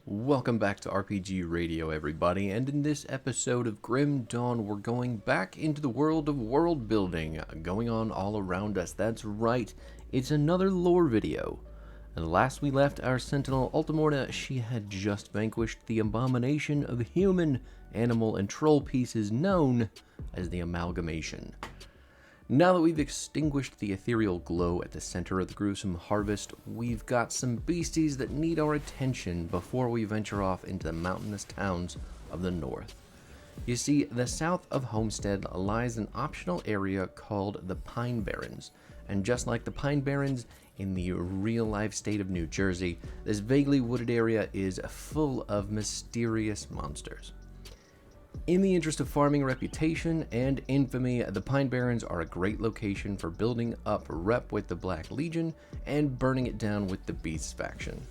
Welcome back to RPG Radio, everybody, and in this episode of Grim Dawn, we're going back into the world of world building going on all around us. That's right, it's another lore video. And last we left our Sentinel Ultimorna, she had just vanquished the abomination of human, animal, and troll pieces known as the Amalgamation. Now that we've extinguished the ethereal glow at the center of the gruesome harvest, we've got some beasties that need our attention before we venture off into the mountainous towns of the north. You see, the south of Homestead lies an optional area called the Pine Barrens, and just like the Pine Barrens in the real-life state of New Jersey, this vaguely wooded area is full of mysterious monsters. In the interest of farming reputation and infamy, the Pine Barrens are a great location for building up rep with the Black Legion and burning it down with the Beasts faction.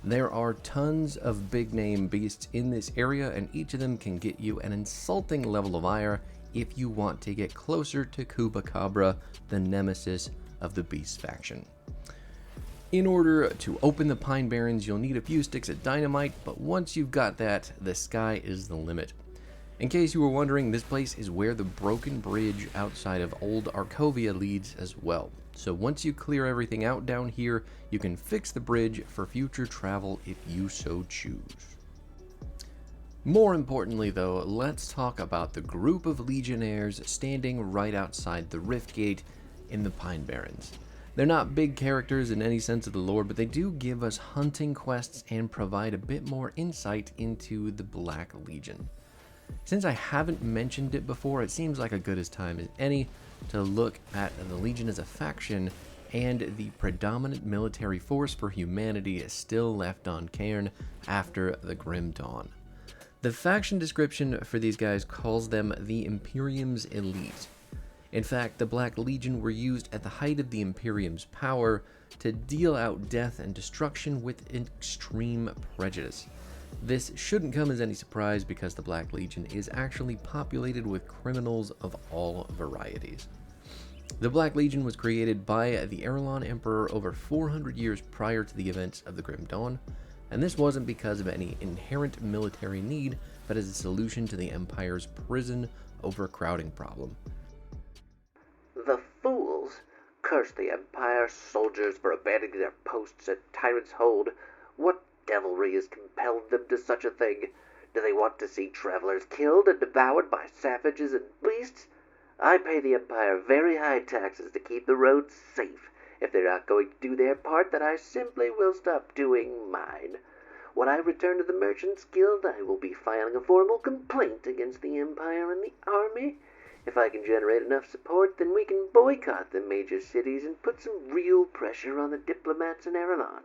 There are tons of big-name beasts in this area, and each of them can get you an insulting level of ire if you want to get closer to Chupacabra, the nemesis of the Beasts faction. In order to open the Pine Barrens, you'll need a few sticks of dynamite, but once you've got that, the sky is the limit. In case you were wondering, this place is where the broken bridge outside of Old Arkovia leads as well. So once you clear everything out down here, you can fix the bridge for future travel if you so choose. More importantly though, let's talk about the group of legionnaires standing right outside the Rift Gate in the Pine Barrens. They're not big characters in any sense of the lore, but they do give us hunting quests and provide a bit more insight into the Black Legion. Since I haven't mentioned it before, it seems like a good as time as any to look at the Legion as a faction and the predominant military force for humanity is still left on Cairn after the Grim Dawn. The faction description for these guys calls them the Imperium's elite. In fact, the Black Legion were used at the height of the Imperium's power to deal out death and destruction with extreme prejudice. This shouldn't come as any surprise because the Black Legion is actually populated with criminals of all varieties. The Black Legion was created by the Erelon Emperor over 400 years prior to the events of the Grim Dawn, and this wasn't because of any inherent military need, but as a solution to the Empire's prison overcrowding problem. The fools! Curse the Empire soldiers for abandoning their posts at Tyrant's Hold. What devilry has compelled them to such a thing? Do they want to see travelers killed and devoured by savages and beasts? I pay the Empire very high taxes to keep the roads safe. If they're not going to do their part, then I simply will stop doing mine. When I return to the Merchants Guild, I will be filing a formal complaint against the Empire and the army. If I can generate enough support, then we can boycott the major cities and put some real pressure on the diplomats in Erelon.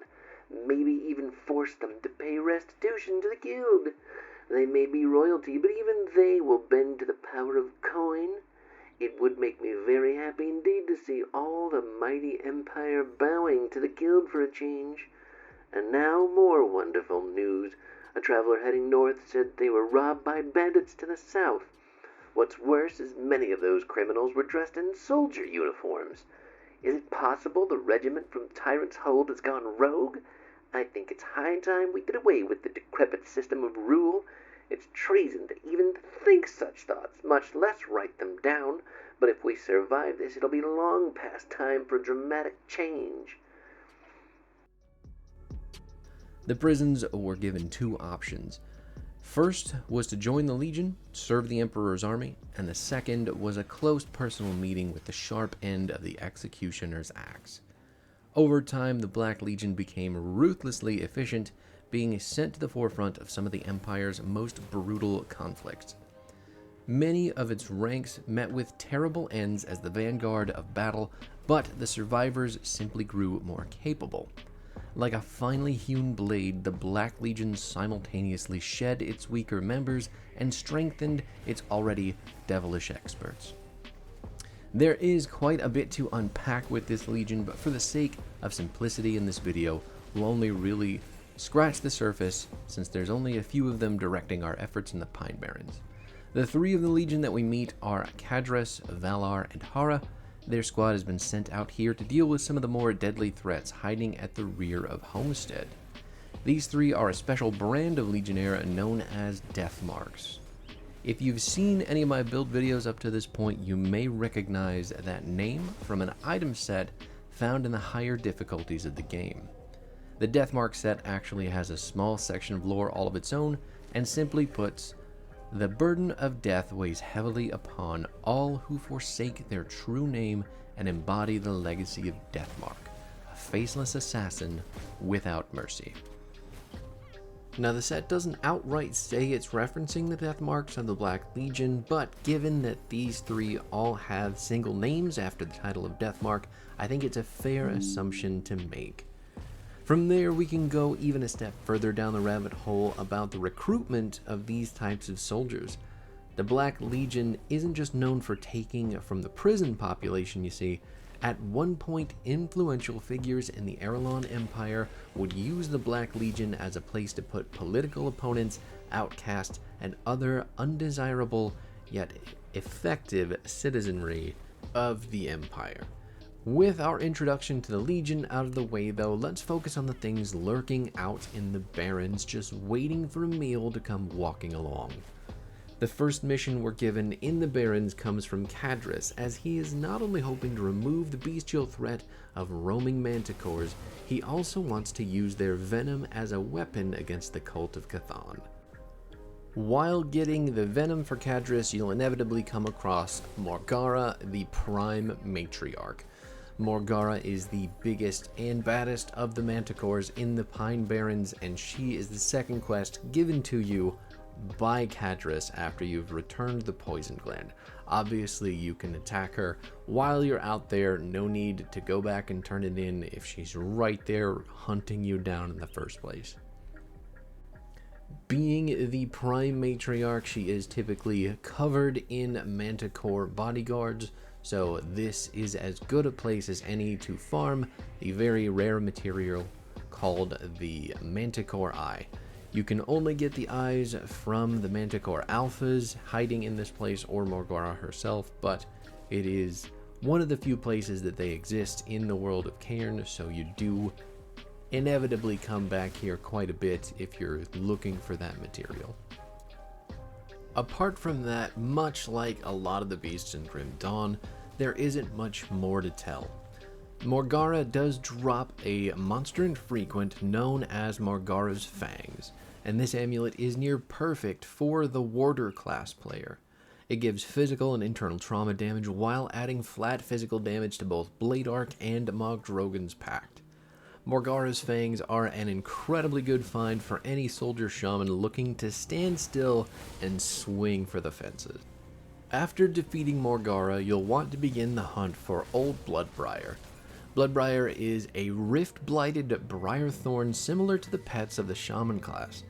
Maybe even force them to pay restitution to the guild. They may be royalty, but even they will bend to the power of coin. It would make me very happy indeed to see all the mighty empire bowing to the guild for a change. And now more wonderful news. A traveler heading north said they were robbed by bandits to the south. What's worse is many of those criminals were dressed in soldier uniforms. Is it possible the regiment from Tyrant's Hold has gone rogue? I think it's high time we did away with the decrepit system of rule. It's treason to even think such thoughts, much less write them down. But if we survive this, it'll be long past time for dramatic change. The prisons were given two options. First was to join the Legion, serve the Emperor's army, and the second was a close personal meeting with the sharp end of the executioner's axe. Over time, the Black Legion became ruthlessly efficient, being sent to the forefront of some of the Empire's most brutal conflicts. Many of its ranks met with terrible ends as the vanguard of battle, but the survivors simply grew more capable. Like a finely hewn blade, the Black Legion simultaneously shed its weaker members and strengthened its already devilish experts. There is quite a bit to unpack with this Legion, but for the sake of simplicity in this video, we'll only really scratch the surface since there's only a few of them directing our efforts in the Pine Barrens. The three of the Legion that we meet are Kadras, Valar, and Hara. Their squad has been sent out here to deal with some of the more deadly threats hiding at the rear of Homestead. These three are a special brand of Legionnaire known as Death Marks. If you've seen any of my build videos up to this point, you may recognize that name from an item set found in the higher difficulties of the game. The Deathmark set actually has a small section of lore all of its own, and simply puts, the burden of death weighs heavily upon all who forsake their true name and embody the legacy of Deathmark, a faceless assassin without mercy. Now, the set doesn't outright say it's referencing the death marks of the Black Legion, but given that these three all have single names after the title of Deathmark, I think it's a fair assumption to make. From there, we can go even a step further down the rabbit hole about the recruitment of these types of soldiers. The Black Legion isn't just known for taking from the prison population, you see. At one point, influential figures in the Erelon Empire would use the Black Legion as a place to put political opponents, outcasts, and other undesirable yet effective citizenry of the Empire. With our introduction to the Legion out of the way though, let's focus on the things lurking out in the Barrens, just waiting for a meal to come walking along. The first mission we're given in the Barrens comes from Cadris, as he is not only hoping to remove the bestial threat of roaming manticores, he also wants to use their venom as a weapon against the cult of Chthon. While getting the venom for Cadris, you'll inevitably come across Morgara, the Prime Matriarch. Morgara is the biggest and baddest of the manticores in the Pine Barrens, and she is the second quest given to you by Cadris after you've returned the poison gland. Obviously, you can attack her while you're out there, no need to go back and turn it in if she's right there hunting you down in the first place. Being the Prime Matriarch, she is typically covered in manticore bodyguards, so this is as good a place as any to farm the very rare material called the Manticore Eye. You can only get the eyes from the Manticore Alphas hiding in this place or Morgara herself, but it is one of the few places that they exist in the world of Cairn, so you do inevitably come back here quite a bit if you're looking for that material. Apart from that, much like a lot of the beasts in Grim Dawn, there isn't much more to tell. Morgara does drop a monster infrequent known as Morgara's Fangs, and this amulet is near perfect for the Warder class player. It gives physical and internal trauma damage while adding flat physical damage to both Blade Arc and Mogdrogan's Pact. Morgara's Fangs are an incredibly good find for any soldier shaman looking to stand still and swing for the fences. After defeating Morgara, you'll want to begin the hunt for Old Bloodbriar. Bloodbriar is a rift-blighted briarthorn similar to the pets of the shaman class.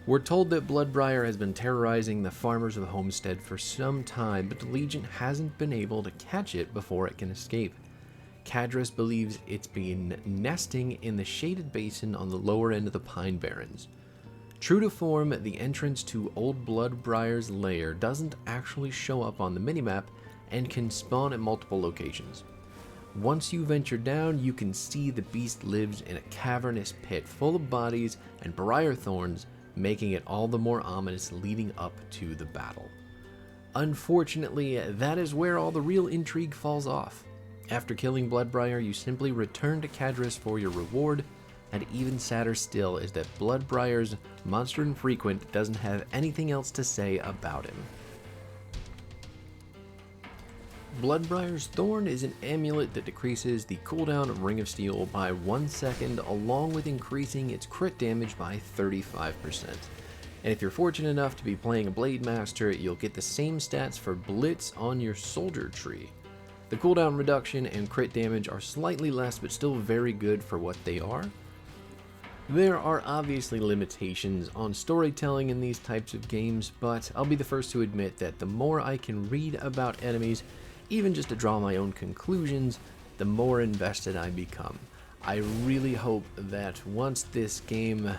We're told that Bloodbriar has been terrorizing the farmers of Homestead for some time, but the Legion hasn't been able to catch it before it can escape. Cadris believes it's been nesting in the shaded basin on the lower end of the Pine Barrens. True to form, the entrance to Old Bloodbriar's lair doesn't actually show up on the minimap and can spawn at multiple locations. Once you venture down, you can see the beast lives in a cavernous pit full of bodies and briar thorns, making it all the more ominous leading up to the battle. Unfortunately, that is where all the real intrigue falls off. After killing Bloodbriar, you simply return to Cadris for your reward, and even sadder still is that Bloodbriar's monster infrequent doesn't have anything else to say about him. Bloodbriar's Thorn is an amulet that decreases the cooldown of Ring of Steel by 1 second, along with increasing its crit damage by 35%. And if you're fortunate enough to be playing a Blade Master, you'll get the same stats for Blitz on your Soldier tree. The cooldown reduction and crit damage are slightly less, but still very good for what they are. There are obviously limitations on storytelling in these types of games, but I'll be the first to admit that the more I can read about enemies, even just to draw my own conclusions, the more invested I become. I really hope that once this game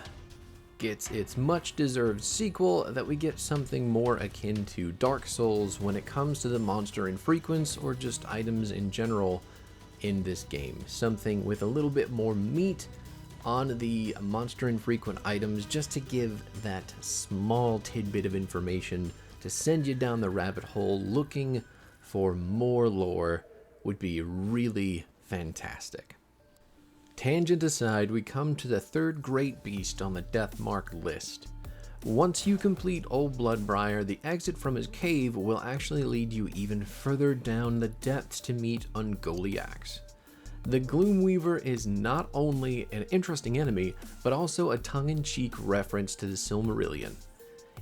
gets its much-deserved sequel, that we get something more akin to Dark Souls when it comes to the monster infrequents or just items in general in this game. Something with a little bit more meat on the monster infrequent items just to give that small tidbit of information to send you down the rabbit hole looking for more lore would be really fantastic. Tangent aside, we come to the third great beast on the death mark list. Once you complete Old Bloodbriar, the exit from his cave will actually lead you even further down the depths to meet Ungoliax. The Gloomweaver is not only an interesting enemy, but also a tongue-in-cheek reference to the Silmarillion.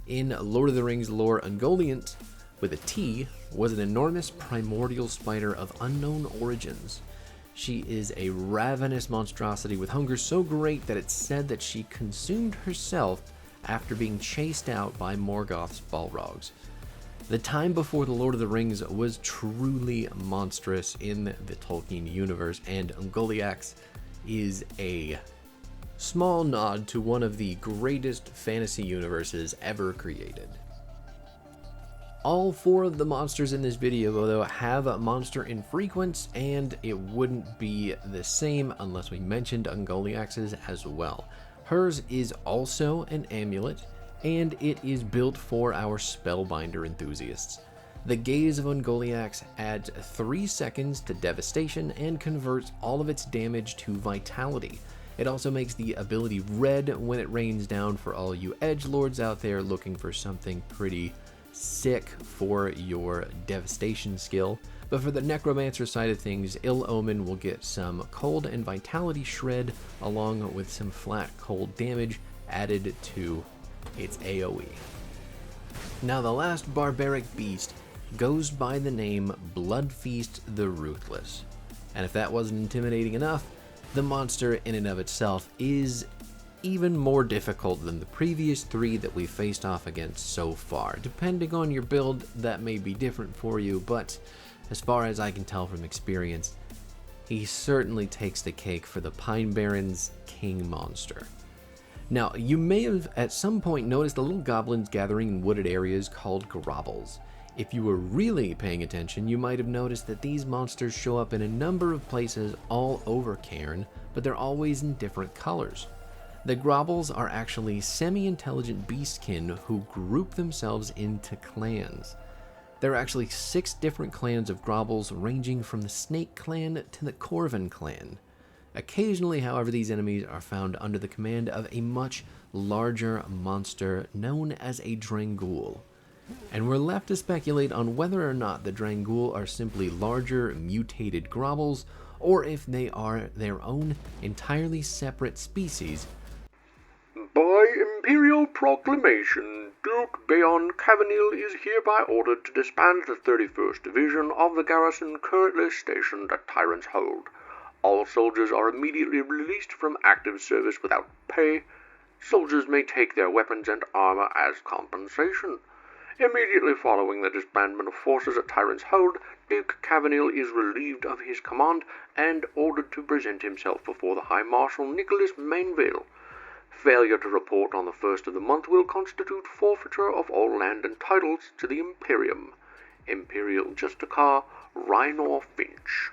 In Lord of the Rings lore, Ungoliant, with a T, was an enormous primordial spider of unknown origins. She is a ravenous monstrosity with hunger so great that it's said that she consumed herself after being chased out by Morgoth's Balrogs. The time before the Lord of the Rings was truly monstrous in the Tolkien universe, and Ungoliax is a small nod to one of the greatest fantasy universes ever created. All 4 of the monsters in this video, though, have a monster infrequence, and it wouldn't be the same unless we mentioned Ungoliax's as well. Hers is also an amulet, and it is built for our Spellbinder enthusiasts. The Gaze of Ungoliax adds 3 seconds to devastation and converts all of its damage to vitality. It also makes the ability red when it rains down for all you edgelords out there looking for something pretty sick for your devastation skill. But for the necromancer side of things, Ill Omen will get some cold and vitality shred along with some flat cold damage added to its AoE. Now the last barbaric beast goes by the name Bloodfeast the Ruthless. And if that wasn't intimidating enough, the monster in and of itself is even more difficult than the previous 3 that we faced off against so far. Depending on your build, that may be different for you, but as far as I can tell from experience, he certainly takes the cake for the Pine Barrens king monster. Now, you may have at some point noticed the little goblins gathering in wooded areas called grovels. If you were really paying attention, you might have noticed that these monsters show up in a number of places all over Cairn, but they're always in different colors. The grovels are actually semi-intelligent beastkin who group themselves into clans. There are actually 6 different clans of grovels, ranging from the Snake Clan to the Corvin Clan. Occasionally, however, these enemies are found under the command of a much larger monster known as a Drangul. And we're left to speculate on whether or not the Drangul are simply larger, mutated grovels, or if they are their own entirely separate species. By Imperial Proclamation, Duke Bayon Cavanil is hereby ordered to disband the 31st Division of the garrison currently stationed at Tyrant's Hold. All soldiers are immediately released from active service without pay. Soldiers may take their weapons and armor as compensation. Immediately following the disbandment of forces at Tyrant's Hold, Duke Cavanil is relieved of his command and ordered to present himself before the High Marshal Nicholas Mainville. Failure to report on the 1st of the month will constitute forfeiture of all land and titles to the Imperium. Imperial Justicar, Rhinor Finch.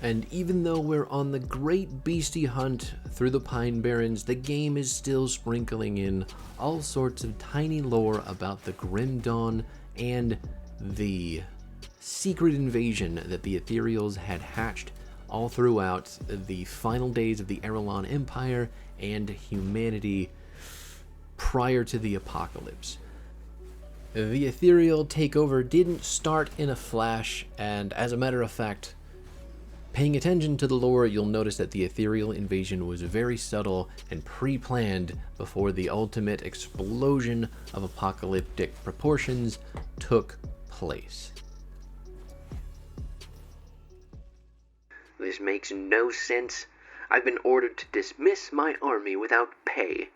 And even though we're on the great beastie hunt through the Pine Barrens, the game is still sprinkling in all sorts of tiny lore about the Grimdawn and the secret invasion that the Ethereals had hatched all throughout the final days of the Erelon Empire and humanity prior to the apocalypse. The Ethereal takeover didn't start in a flash, and as a matter of fact, paying attention to the lore, you'll notice that the Ethereal invasion was very subtle and pre-planned before the ultimate explosion of apocalyptic proportions took place. This makes no sense. I've been ordered to dismiss my army without pay.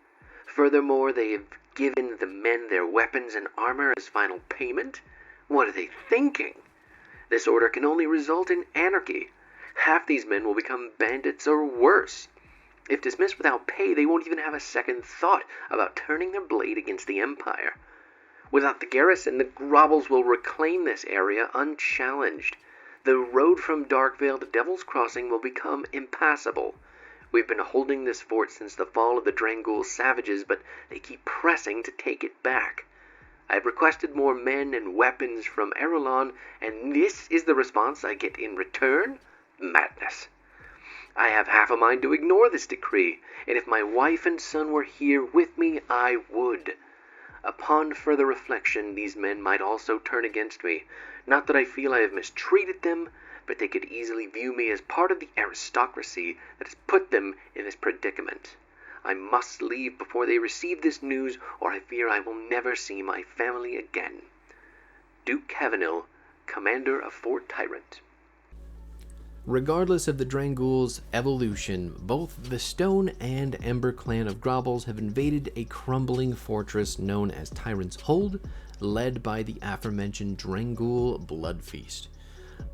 Furthermore, they have given the men their weapons and armor as final payment. What are they thinking? This order can only result in anarchy. Half these men will become bandits or worse. If dismissed without pay, they won't even have a second thought about turning their blade against the Empire. Without the garrison, the grovels will reclaim this area unchallenged. The road from Darkvale to Devil's Crossing will become impassable. We've been holding this fort since the fall of the Drangul savages, but they keep pressing to take it back. I've requested more men and weapons from Erelon, and this is the response I get in return? Madness. I have half a mind to ignore this decree, and if my wife and son were here with me, I would. Upon further reflection, these men might also turn against me. Not that I feel I have mistreated them, but they could easily view me as part of the aristocracy that has put them in this predicament. I must leave before they receive this news, or I fear I will never see my family again. Duke Cavanil, Commander of Fort Tyrant. Regardless of the Drangul's evolution, both the Stone and Ember clan of Grobbles have invaded a crumbling fortress known as Tyrant's Hold, led by the aforementioned Drangul Bloodfeast.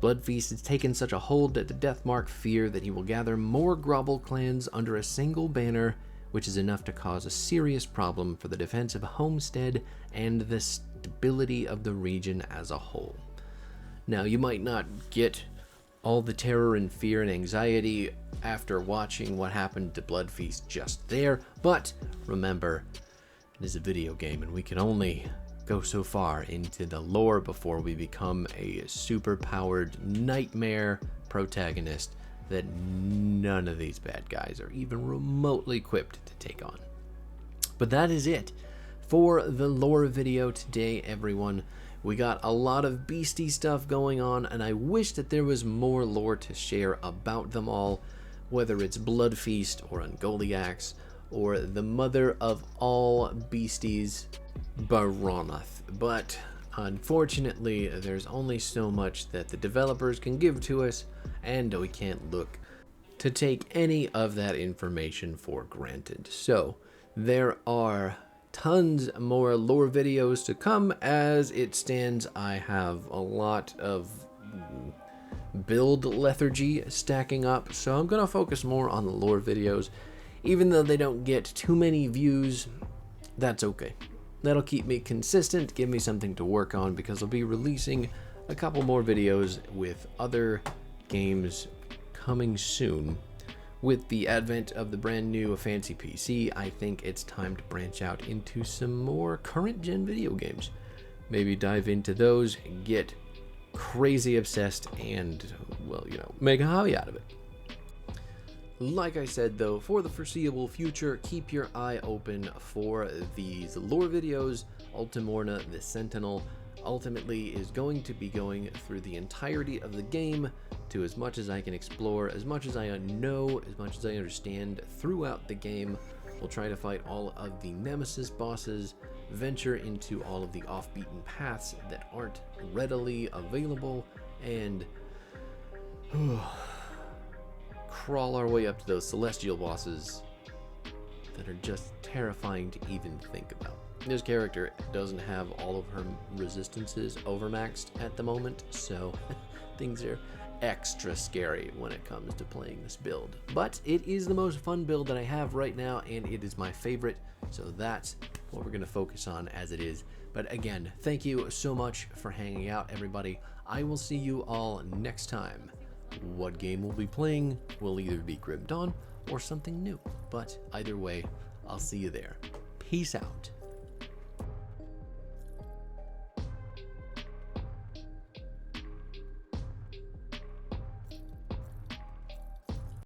Bloodfeast has taken such a hold that the Deathmark fear that he will gather more Grobble clans under a single banner, which is enough to cause a serious problem for the defense of Homestead and the stability of the region as a whole. Now, you might not get all the terror and fear and anxiety after watching what happened to Bloodfeast just there, but remember, it is a video game and we can only go so far into the lore before we become a super-powered nightmare protagonist that none of these bad guys are even remotely equipped to take on. But that is it for the lore video today, everyone. We got a lot of beastie stuff going on, and I wish that there was more lore to share about them all, whether it's Bloodfeast or Ungoliax or the mother of all beasties, Baronath. But unfortunately, there's only so much that the developers can give to us, and we can't look to take any of that information for granted. So there are tons more lore videos to come. As it stands, I have a lot of build lethargy stacking up, so I'm gonna focus more on the lore videos. Even though they don't get too many views, that's okay. That'll keep me consistent, give me something to work on, because I'll be releasing a couple more videos with other games coming soon. With the advent of the brand new fancy PC, I think it's time to branch out into some more current gen video games. Maybe dive into those, get crazy obsessed, and, well, make a hobby out of it. Like I said, though, for the foreseeable future, keep your eye open for these lore videos. Ultimorna, the Sentinel, ultimately is going to be going through the entirety of the game to as much as I can explore, as much as I know, as much as I understand throughout the game. We'll try to fight all of the Nemesis bosses, venture into all of the off-beaten paths that aren't readily available, and crawl our way up to those celestial bosses that are just terrifying to even think about. This character doesn't have all of her resistances overmaxed at the moment, so things are extra scary when it comes to playing this build. But it is the most fun build that I have right now, and it is my favorite, so that's what we're going to focus on as it is. But again, thank you so much for hanging out, everybody. I will see you all next time. What game we'll be playing will either be Grim Dawn or something new, but either way, I'll see you there. Peace out.